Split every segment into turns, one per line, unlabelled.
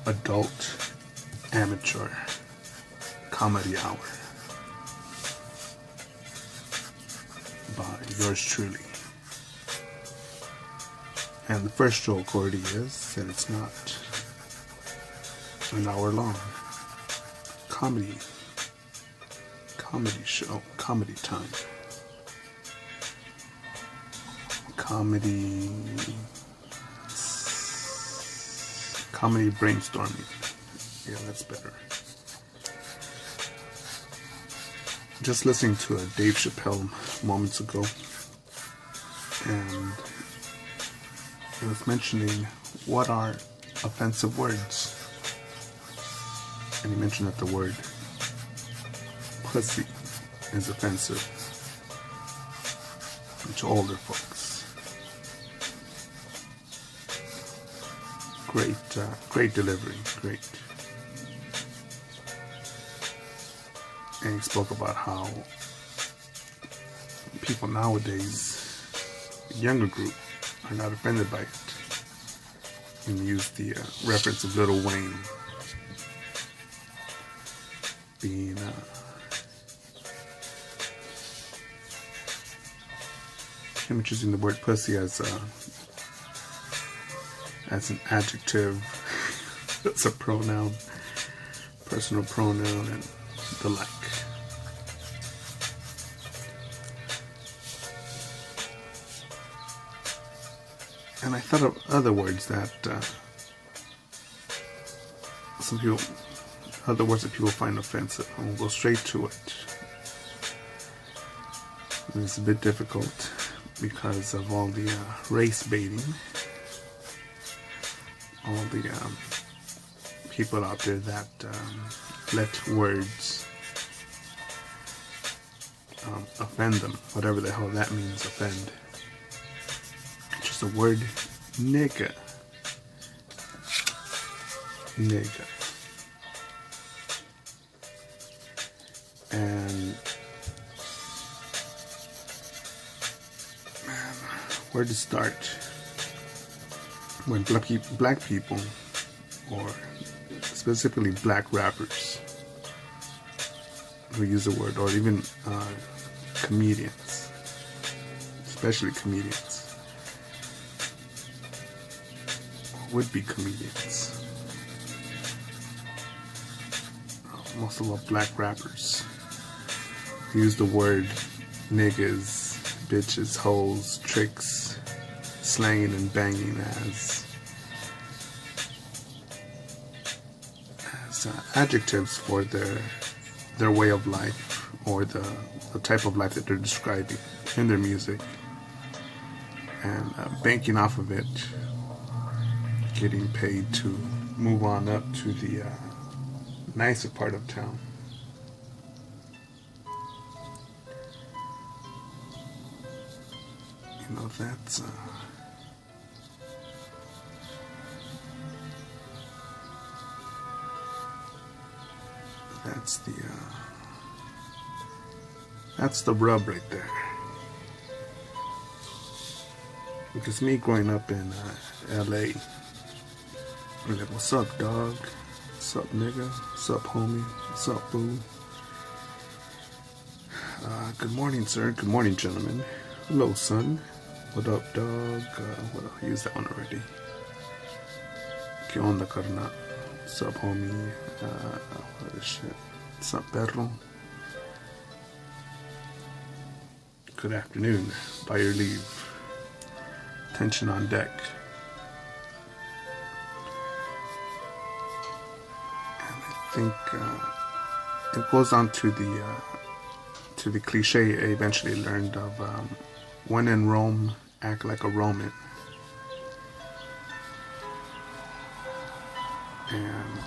adult amateur comedy hour by yours truly. And the first joke already is that it's not an hour long. Comedy show, comedy time. Comedy brainstorming. Yeah, that's better. Just listening to a Dave Chappelle moments ago, and it was mentioning what are offensive words, and he mentioned that the word pussy is offensive to older folks. Great delivery, great. And he spoke about how people nowadays, the younger group, are not offended by it. And he used the reference of Lil Wayne being him choosing the word pussy as an adjective, as a pronoun, personal pronoun, and the like. And I thought of other words that other words that people find offensive. And we'll go straight to it. And it's a bit difficult because of all the race baiting. All the people out there that let words offend them, whatever the hell that means, offend. Just the word nigga. Nigga. And man, where to start? When black people, or specifically black rappers, who use the word, or even comedians, especially comedians, would-be comedians, most of all black rappers, use the word niggas, bitches, hoes, tricks, slanging and banging as adjectives for their way of life, or the type of life that they're describing in their music, and banking off of it, getting paid to move on up to the nicer part of town. You know, that's the rub right there. Because me growing up in LA, I'm like, what's up, dog? What's up, nigga? What's up, homie? What's up, boo? Good morning, sir. Good morning, gentlemen. Hello, son. What up, dog? I used that one already. ¿Qué onda, carnal? What's up, homie? What is shit? What's up, perro? Good afternoon. By your leave. Tension on deck. And I think it goes on to the cliche I eventually learned of when in Rome, act like a Roman. And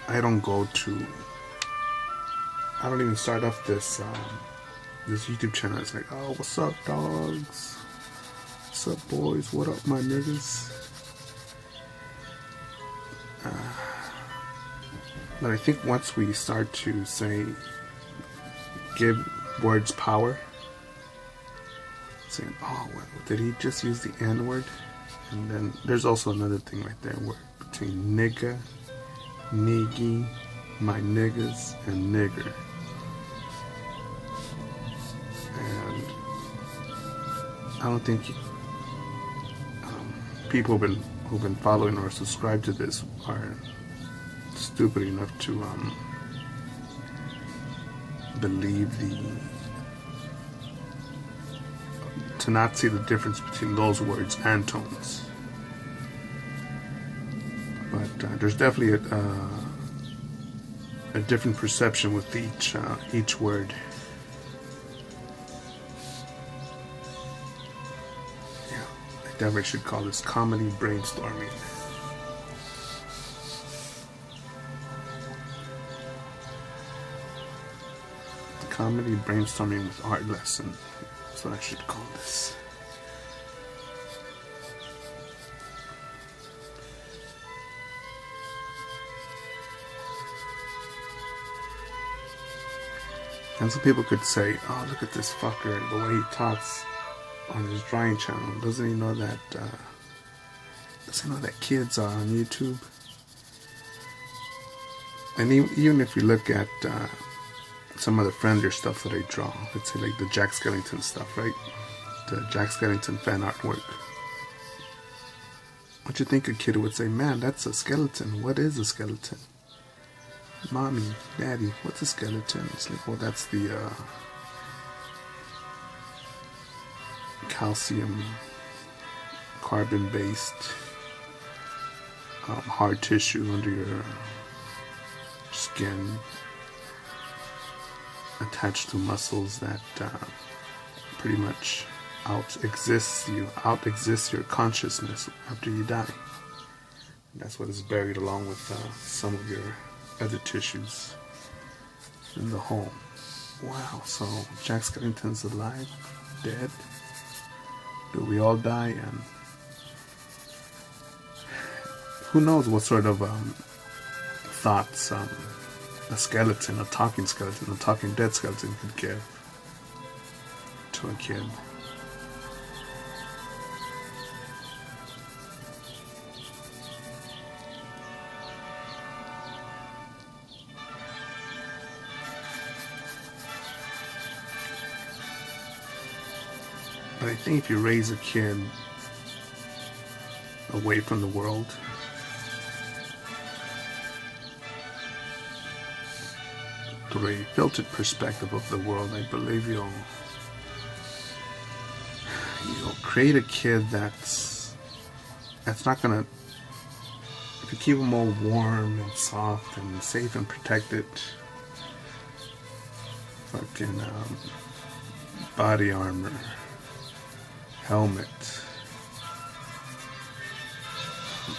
I don't even start off this YouTube channel. It's like, oh, what's up, dogs? What's up, boys? What up, my niggas? But I think once we start to give words power, saying, oh, well, did he just use the N-word? And then there's also another thing right there where between nigga, niggy, my niggas, and nigger. And I don't think people who've been following or subscribed to this are stupid enough to believe to not see the difference between those words and tones. But there's definitely a different perception with each word. Yeah, I definitely should call this comedy brainstorming. Comedy brainstorming with art lesson. That's what I should call this. And some people could say, oh, look at this fucker, the way he talks on his drawing channel. Doesn't he know that kids are on YouTube? And even if you look at some of the friendlier stuff that I draw, let's say like the Jack Skellington stuff, right? The Jack Skellington fan artwork. What you think a kid would say, man, that's a skeleton. What is a skeleton? Mommy, Daddy, what's a skeleton? It's like, well, that's the calcium carbon-based hard tissue under your skin, attached to muscles that pretty much out-exists your consciousness after you die. And that's what is buried along with some of your other tissues in the home. Wow, so Jack Skellington's alive, dead? Do we all die? And who knows what sort of thoughts a skeleton, a talking dead skeleton could give to a kid. But I think if you raise a kid away from the world, through a filtered perspective of the world, I believe you'll create a kid that's not gonna, if you keep them all warm and soft and safe and protected, fucking body armor, helmet,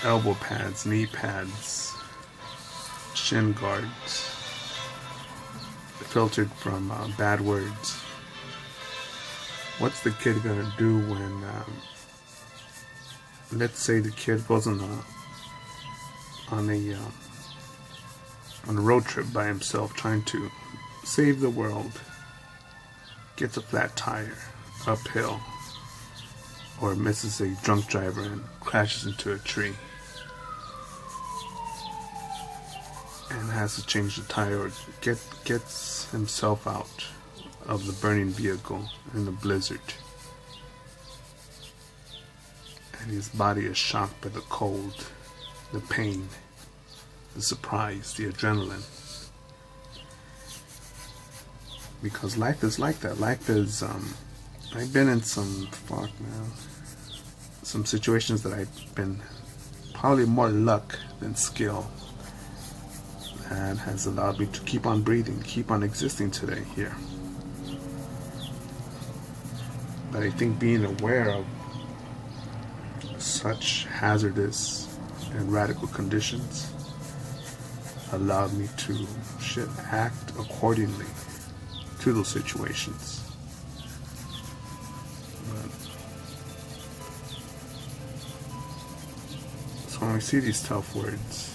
elbow pads, knee pads, shin guards, filtered from bad words. What's the kid gonna do when, let's say the kid goes on a road trip by himself trying to save the world, gets a flat tire uphill, or misses a drunk driver and crashes into a tree and has to change the tire, or gets himself out of the burning vehicle in the blizzard, and his body is shocked by the cold, the pain, the surprise, the adrenaline. Because life is like that. Life is I've been in some situations that I've been probably more luck than skill, and has allowed me to keep on breathing, keep on existing today here. But I think being aware of such hazardous and radical conditions allowed me to act accordingly to those situations. So when we see these tough words,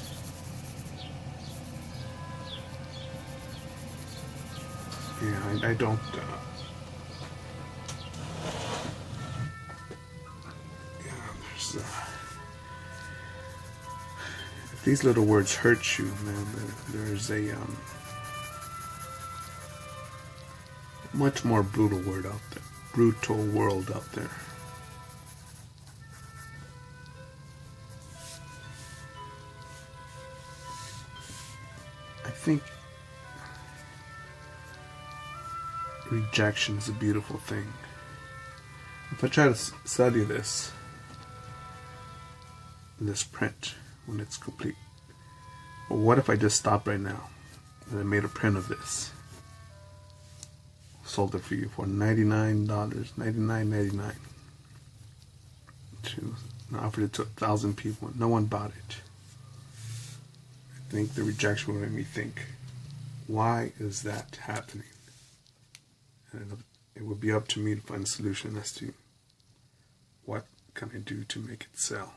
I don't there's these little words hurt you, man, there's a much more brutal world out there. I think rejection is a beautiful thing. If I try to study this print when it's complete, well, what if I just stopped right now and I made a print of this, sold it for you for $99, $99.99, offered it to 1,000 people, no one bought it? I think the rejection would make me think, why is that happening? And it would be up to me to find a solution as to what can I do to make it sell.